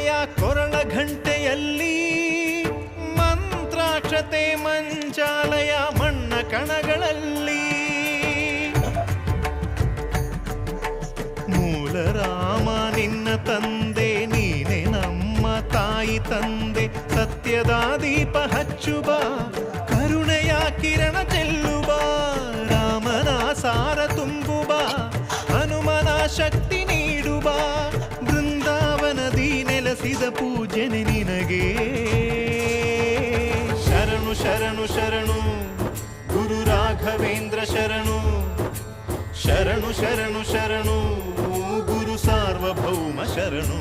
ಕರುಣೆಯ ಕೊರಳ ಘಂಟೆಯಲ್ಲಿ ಮಂತ್ರಾಕ್ಷತೆ ಮಂಚಾಲಯ ಮಣ್ಣ ಕಣಗಳಲ್ಲಿ ಮೂಲ ರಾಮ ನಿನ್ನ ತಂದೆ ನೀನೆ ನಮ್ಮ ತಾಯಿ ತಂದೆ ಸತ್ಯದ ದೀಪ ಹಚ್ಚುವ ಕರುಣೆಯ ಕಿರಣ ಚೆಲ್ಲುವ ರಾಮನ ಸಾರ ತುಂಬುವ ಹನುಮನ ಶಕ್ತಿ ನೀಡುವ ಬೃಂದಾವನದಿ ನೆಲೆಸಿದ ಪೂಜನೆ ನಿನಗೆ ಶರಣು ಶರಣು ಶರಣು ಗುರು ರಾಘವೇಂದ್ರ ಶರಣು ಶರಣು ಶರಣು ಶರಣು ಗುರು ಸಾರ್ವಭೌಮ ಶರಣು.